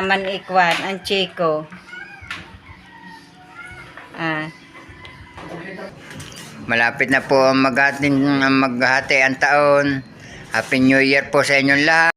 naman ikwan, ang Chico. Malapit na po ang maghati ang taon. Happy New Year po sa inyong lahat.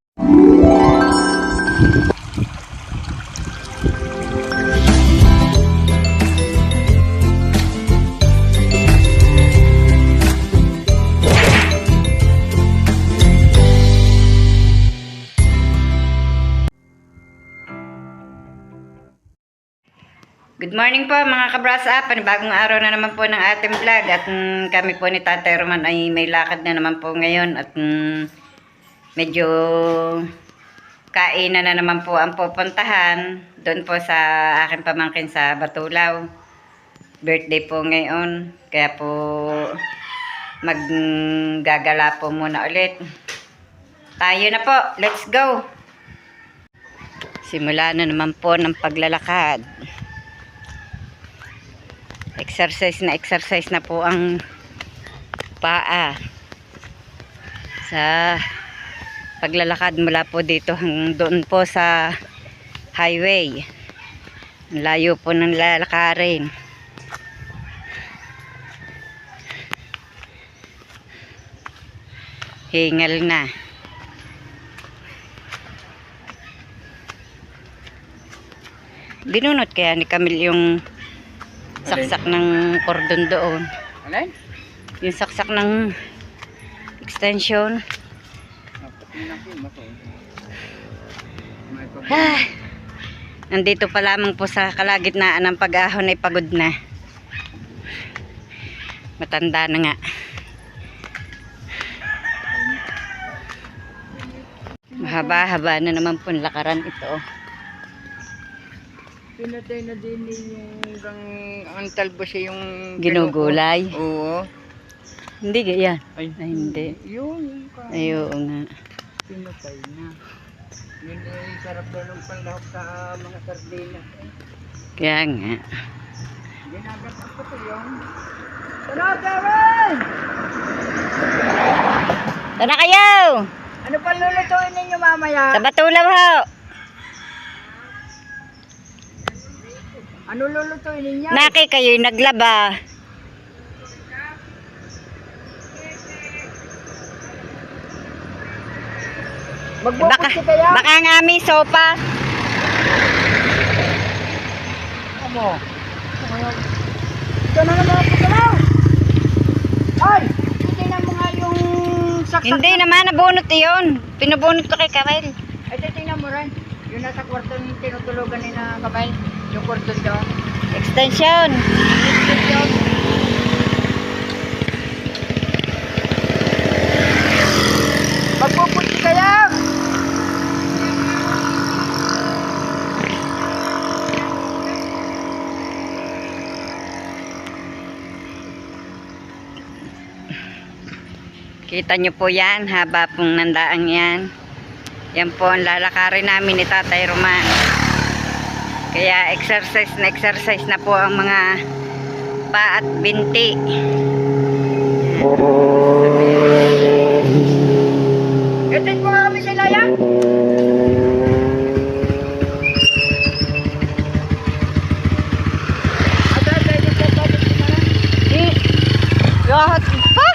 Good morning po mga kabrasa. Panibagong araw na naman po ng ating vlog. At kami po ni Tatay Roman ay may lakad na naman po ngayon. At medyo kainan na naman po ang pupuntahan. Doon po sa aking pamangkin sa Batulaw. Birthday po ngayon. Kaya po maggagala po muna ulit. Tayo na po. Let's go! Simula na naman po ng paglalakad. Exercise na po ang paa sa paglalakad mula po dito doon po sa highway. Layo po ng lalakarin. Hingal na. Binunot kaya ni Camille yung saksak ng cordon doon. Alay? Yung saksak ng extension. Nandito pa lamang po sa kalagitnaan ng pag-ahon ay pagod na. Matanda na nga. Mahaba-haba na naman po lakaran ito. Pinatay na din yung ang talbos yung Ginugulay. Oo. Hindi yan. Ay, hindi. Yun. Ayun nga. Pinatay na. Yun ay sarap daw ng panlahok sa mga sardinas. Kaya nga. Ginagat ako to yung. Tara, Karen! Tara kayo! Ano pa lulutuin ninyo mamaya? Sa Batulaw ho! Ano lulutuin ninyo? Naki kayo'y naglaba. Magbubukti kaya? Baka nga may sopa. Ano? Ito na naman ako salaw! Ay! Titignan mo nga yung saksak. Hindi naman, nabunot yun. Pinabunot ko kay Kamel. Ay, titignan mo rin. Yung nasa kwarto yung tinutulugan ni na Kamay. Yung kwarto doon. Extension. Extension. Magpupunti kaya! Kita nyo po yan, haba pong nandaang yan. Yan po ang lalakarin namin ni Tatay Roman. Kaya exercise na po ang mga paa at binti. Itin mo kami sila yan! Lahat pa!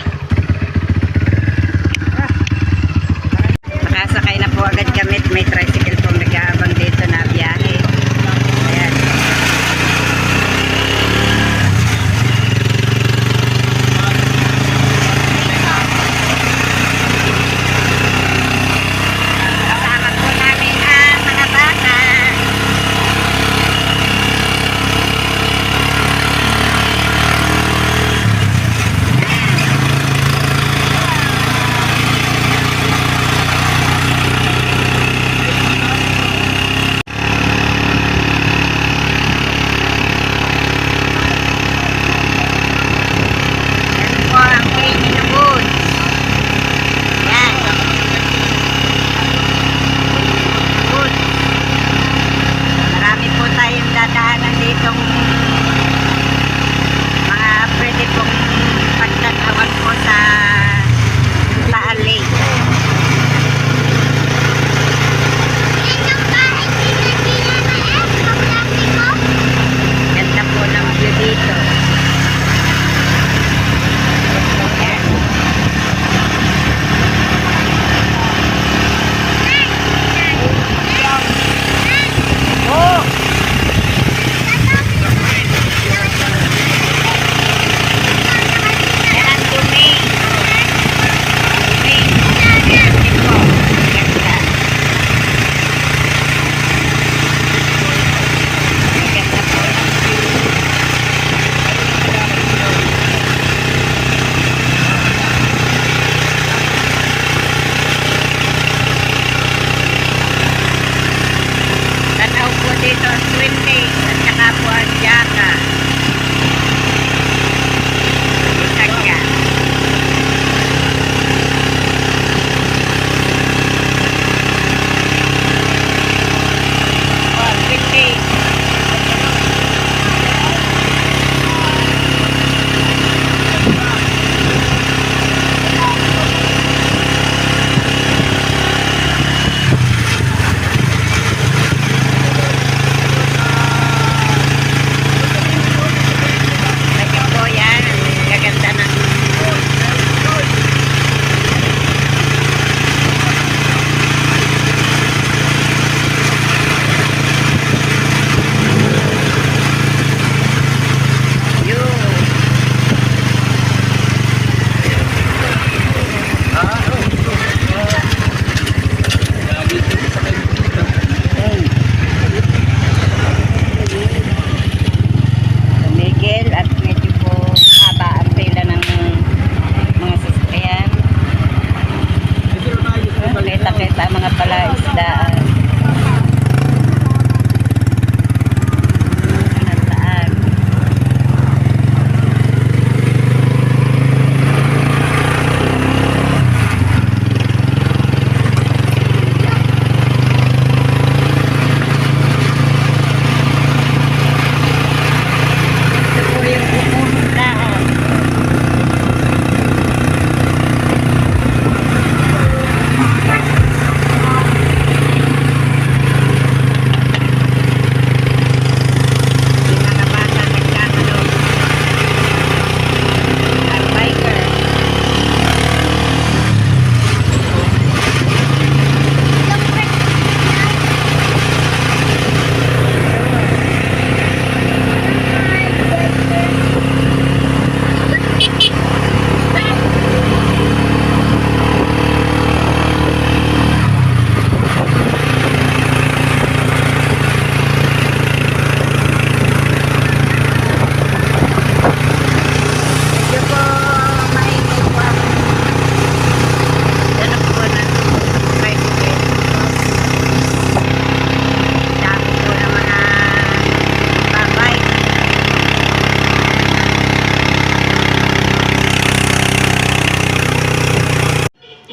Nakasakay na po agad kami. May tricycle po nag-aabang dito na biyahe. Ayan. Kasama po namin ang mga bata.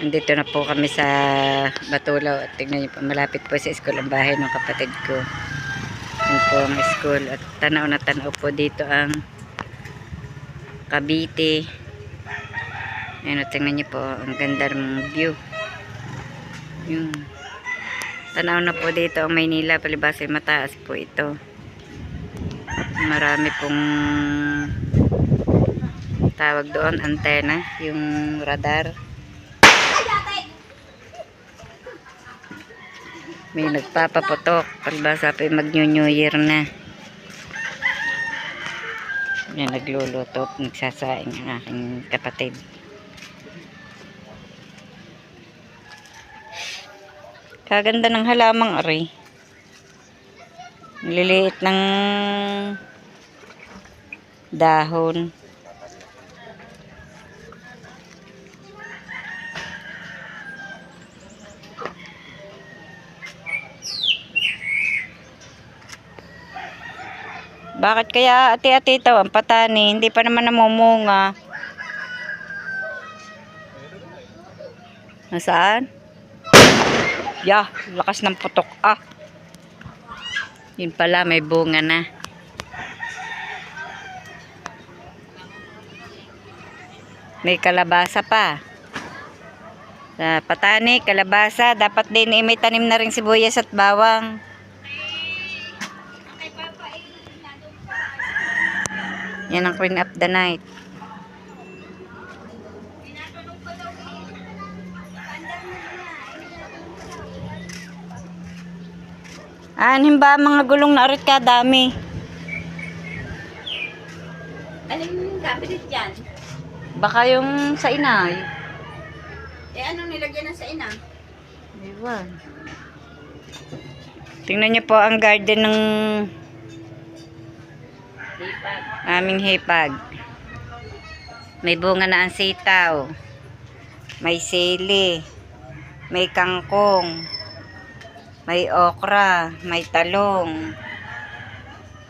Nandito na po kami sa Batulaw at tingnan niyo po, malapit po sa school ang bahay ng kapatid ko. Yun po ang school at tanaw na tanaw po dito ang Cavite. Ayun, at tingnan niyo po, ang ganda ng view. Yun. Tanaw na po dito ang Maynila, palibasa mataas po ito. Marami pong tawag doon, antena, yung radar. May nagpapaputok, palibasa po mag-New Year na. Yan, nagluluto, nagsasaing ang aking kapatid. Kaganda ng halamang ari. Liliit ng dahon. Bakit kaya ati-ati ito ang patani? Hindi pa naman namumunga. Nasaan? Yah, lakas ng putok. Ah. Yun pala, may bunga na. May kalabasa pa. Sa patani, kalabasa. Dapat din may tanim na rin sibuyas at bawang. Yan ang queen of the night. Anin ba mga gulong na arit ka dami? Anong kabinet dyan? Baka yung sa inay. Anong nilagyan ng sa ina? Ewan. Tingnan niyo po ang garden ng aming hipag. May bunga na ang sitaw. May sili. May kangkong. May okra. May talong.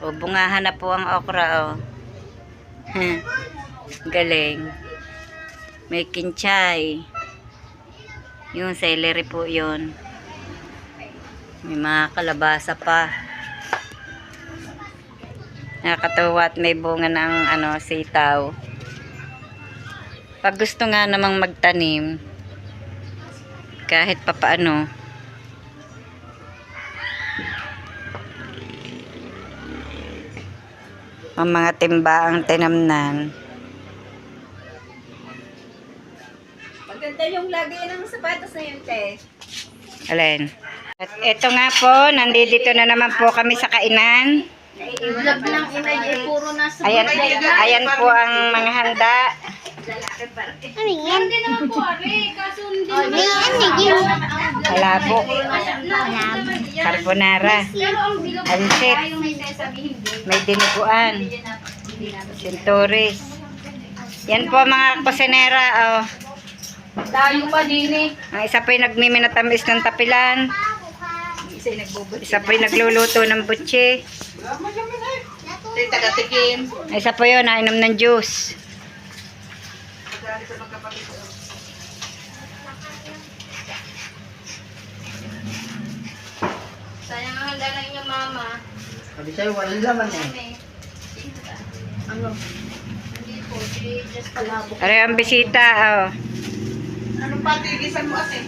O, bungahan na po ang okra, o. Galing. May kinchay. Yung celery po yun. May mga kalabasa pa. Nakakatuwa at may bunga ng sitaw. Pag gusto nga namang magtanim, kahit papaano, ang mga timbaang tinamnan. Maganda yung lagay ng sapatos na yun, te. Alin? At eto nga po, nandito na naman po kami sa kainan. Naiiwalap ng inay, puro nasa Ayan po ang mga handa. Ano yan? Hindi naman po, Ari. Kaso hindi naman. Malabo. Carbonara. Pero ang bilog Ansit. yung may sasabihin. May dinuguan. Sinturis. Yan po mga kusinera. Oh. Tayo pa din eh. Ang isa po yung nagmiminatamis ng tapilan. Isa po yung nagluluto ng butche. Taga-tikim. Isa po yun, nainom ng juice. Sayang ang handa ng inyong mama. Sabi sa'yo, walang laman eh. Ano? Hindi po, just palabok. Are ang bisita. Oh. Anong patigisan mo ate?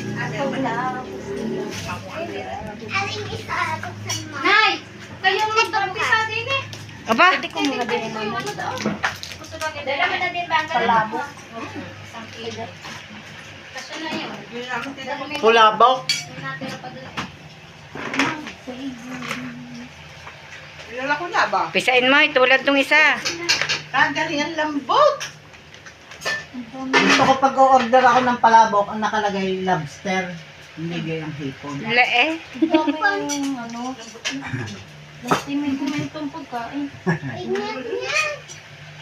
Nay! Kayo mag-umpisa din eh. Aba? Hindi ko muna din ito yung ano daw. Dala mo na din ba ang palabok? Isang kilo. Kasi na yun. Kulabok. Yung natira pa doon. Ilala ko na ba? Pisain mo, tulad tong isa. Kagalingan lambot. Gusto ko pag-order ako ng palabok, ang nakalagay lobster, hindi gayang hipon. Le Ano? Basta may kumentong pagkain.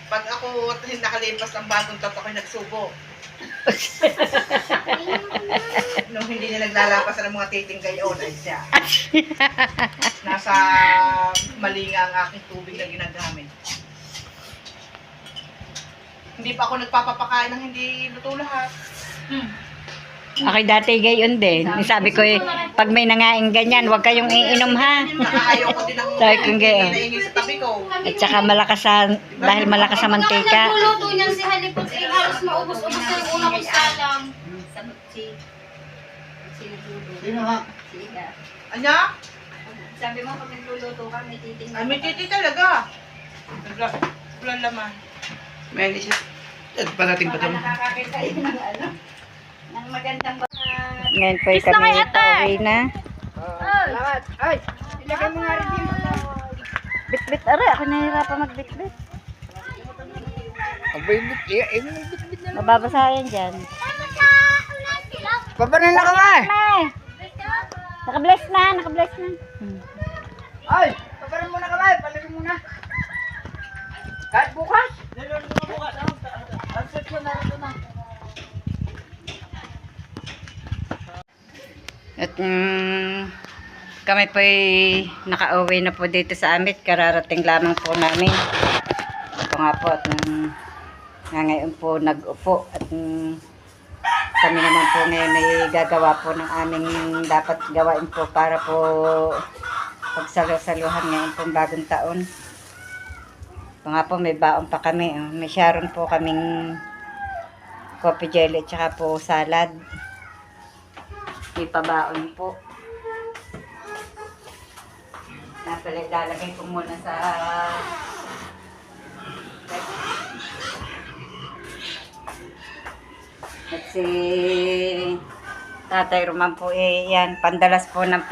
Pag ako nakalipas ng bagong taon ako'y nagsubo. Nung hindi niya naglalapasan ng mga titinggay ay siya. Nasa mali nga ang aking tubig na ginagamit. Hindi pa ako nagpapapakain ng hindi luto lahat. Ako dati gayon din. Sabi ko pag may nangain ganyan, huwag kayong iinom ha. Nakaayaw ko din ng Sabi ko gayon. naingin sa tabi ko. At saka malakas sa, dahil malakas sa mantika. Nagluluto niyan si Halipot, halos maubos-ubos na yung una ko salang. Sino ha? Ano? Sabi mo, pag nagluluto ka, may titing Ay, may titi talaga. Walang laman. May siya. At parating pa ito. nakakakita yun ng ano, ng magandang Ngayon po kami pauwi na. Ay! Ilagay mo nga rin din mo. Bit-bit, aray, ako nahihirapan mag-bit-bit. Abay, bit na. Mababasahin dyan. Papanan na ka ba? Ay! Naka-bless na, naka-bless na. Ay, papanan muna ka ba? Palagay muna. Kahit bukas. At kami po ay nakauwi na po dito sa amin. Kararating lamang po namin. Ito nga po at ngayon po nag-upo. At kami naman po ngayon ay gagawa po ng aming dapat gawain po para po pagsalo-saluhan ngayon pong bagong taon. Ito nga po may baon pa kami. Oh. May Sharon po kaming coffee jelly at saka po salad. May pabaon po. Lalagay ko muna sa at si Tatay Roman po yan, pandalas po ng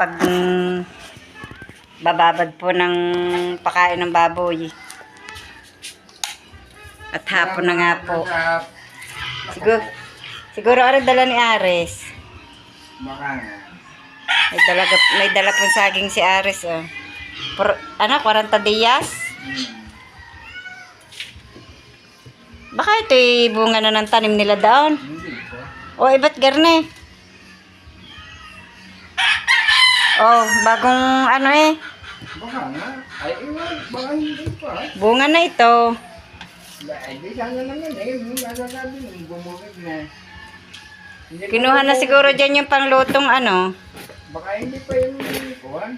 bababad po ng pakain ng baboy. At hapon na nga po. Siguro ano dala ni Ares? Baka nga. May dala pong saging si Ares, oh. 40 días? Baka ito'y bunga na ng tanim nila doon. Hindi po. O, iba't garne. Oh, bagong ano eh. Baka nga. Ay, iwan. Baka hindi pa. Bunga na ito. Ay, di sana naman eh. Yung nagagabi nung bumukit na. Hindi pa Kinuha na bumukit. siguro dyan yung panglutong ano. Baka hindi pa yung kuhan.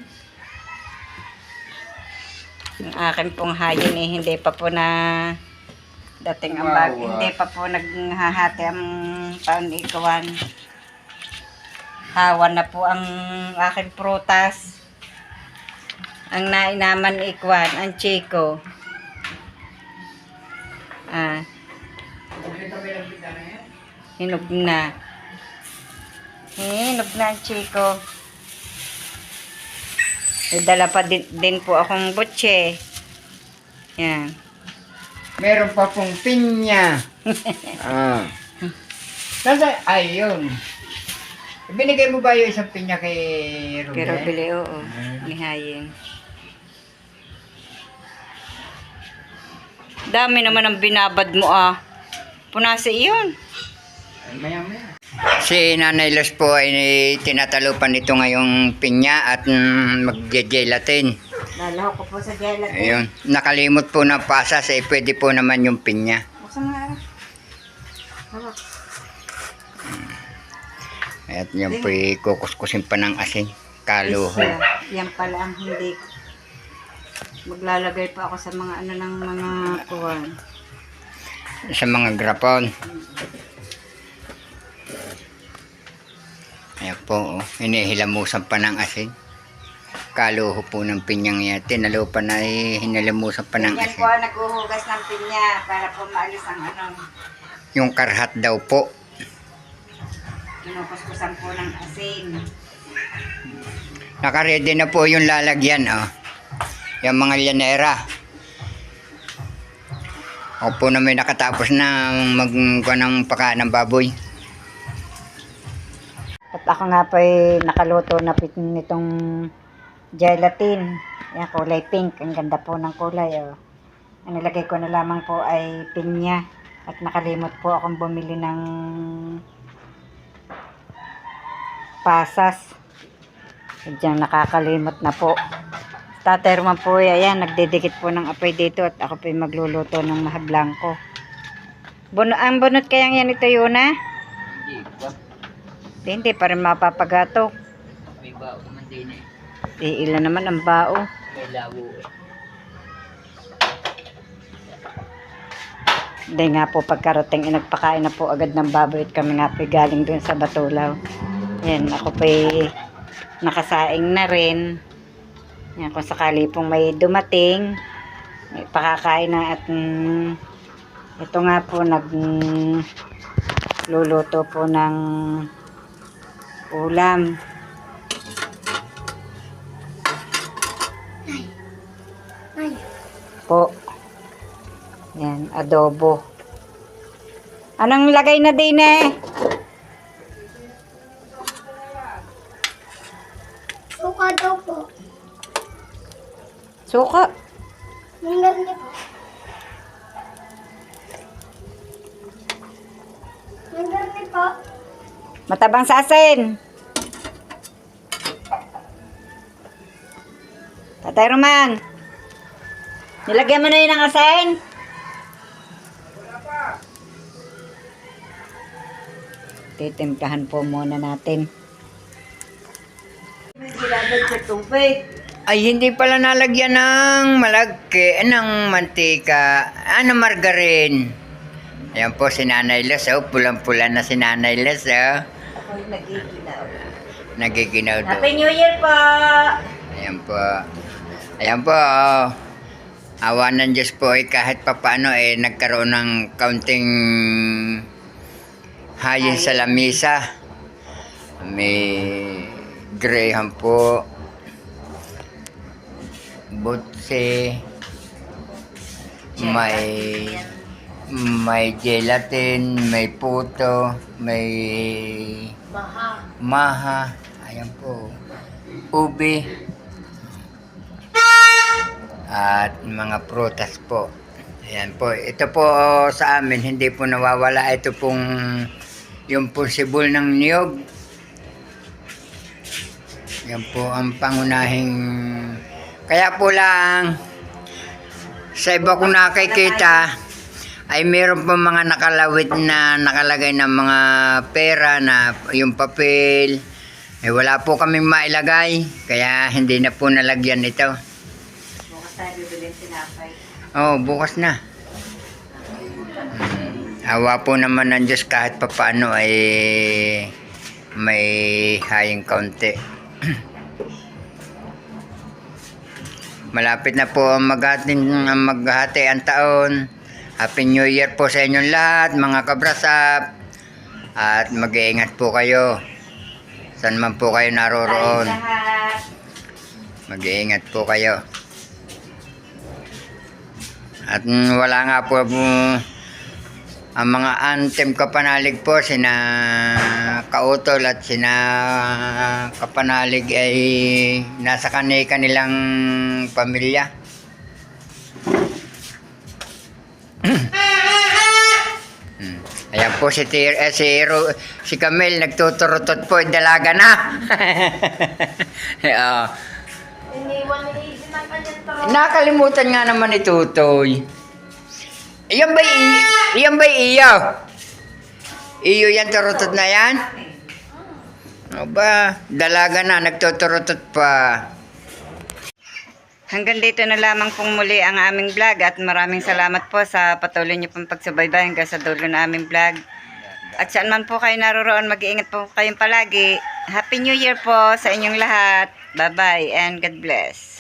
Yung akin pong hayin eh, hindi pa po na dating ang bag. Hindi pa po naghahati ang paunikuan. Hawan na po ang aking prutas. Ang nainaman ikwan, ang chiko. Hinog na. Hinog na ang chiko. May dala pa din po akong butche. Yan. Meron pa pong pinya. Nasa, ayun. Binigay mo ba yung isang pinya kay Ruben? Pero bili, oo. Nihayin. Dami naman ang binabad mo ah. Punasi iyon. Maya. Si Nanay Los po ay tinatalupan nito ngayong pinya at mag-gelatin. Lalaho ko po sa gelatin. Ayun. Nakalimot po na pasas eh pwede po naman yung pinya. Buksan nga. Hawak. At yan po kukuskusin pa ng asin. Kaluho. Yan pala ang hindi. Maglalagay pa ako sa mga ano ng mga kuwan. Sa mga grapon. Ayan po, oh. Hinihilamusan pa ng asin. Kaluho po ng pinyang yan. Tinalupan na hinilamusan pa ng Yan asin. po ang naghuhugas ng pinya para po maalis ang ano. Yung karhat daw po. Kinukuskusan po ng asin. Nakaredy na po yung lalagyan, oh. Yung mga llanera. Ako po na may nakatapos na magkuha ng pagkain ng baboy. At ako nga po ay nakaluto na nitong gelatin. Yan, kulay pink. Ang ganda po ng kulay. Oh. Ang nilagay ko na lamang po ay pinya. At nakalimot po akong bumili ng pasas. Diyan nakakalimot na po. Tatay Roman po, ayan, nagdidikit po ng apoy dito at ako po magluluto ng mahablangko. Ang bunot kayang yan ito yun, ha? Hindi ba? Hindi pa rin mapapagatok. May bao naman din eh. Ilan naman ang bao. May labo eh. Hindi nga po pagkarating nagpakain na po agad ng baboy at kami nga po galing dun sa Batulaw. Yan, ako po nakasaing na rin. Yan, kung sakali pong may dumating, may pakakain na at ito nga po luluto po ng ulam. Po. Yan, adobo. Anong lagay na din eh? Suka daw po. Suka. Nanggar niya po. Nanggar niya po. Matabang sa asin. Tatay Roman. Nilagyan mo na yun ng asin? Titimplahan po muna natin. Ay, hindi pala nalagyan ng malagki, ng mantika, margarine. Ayan po si Nanay Les, pulang-pula na si Nanay Les, Nagiginaw daw. Happy New Year po! Ayan po. Ayan po, awa ng Diyos po kahit papaano nagkaroon ng kaunting hayin sa lamisa. May graham po, butse, may gelatin, may puto, may maha, ayan po, ube, at mga prutas po. Ayan po, ito po sa amin hindi po nawawala, ito pong yung sibol ng niyog. Yan po ang pangunahing, kaya po lang sa iba kong nakikita ay meron po mga nakalawit na nakalagay ng mga pera na yung papel wala po kaming mailagay kaya hindi na po nalagyan ito. Bukas tayo bibili sinapay. Oh, bukas na. Awa po naman ng Diyos kahit papaano ay may haying kaunti. Malapit na po ang maghati ang taon. Happy New Year po sa inyong lahat, mga kabrasap. At mag-iingat po kayo. Saan man po kayo naroroon. Mag-iingat po kayo. At wala nga po ang mga anthem kapanalig po, sina Kautol at sina Kapanalig ay nasa kanilang pamilya. Ayan po si Camille nagtuturutot po, dalaga na. Iniwan ni Isin ang kanyang taro. Nakalimutan nga naman ni Tutoy. Iyan ba iyo? Iyo yan, turutot na yan? Aba, dalaga na, nagtuturutot pa. Hanggang dito na lamang pong muli ang aming vlog at maraming salamat po sa patuloy niyo pong pagsubaybay hanggang sa dulo na aming vlog. At saan man po kayo naroroon, mag-iingat po kayong palagi. Happy New Year po sa inyong lahat. Bye-bye and God bless.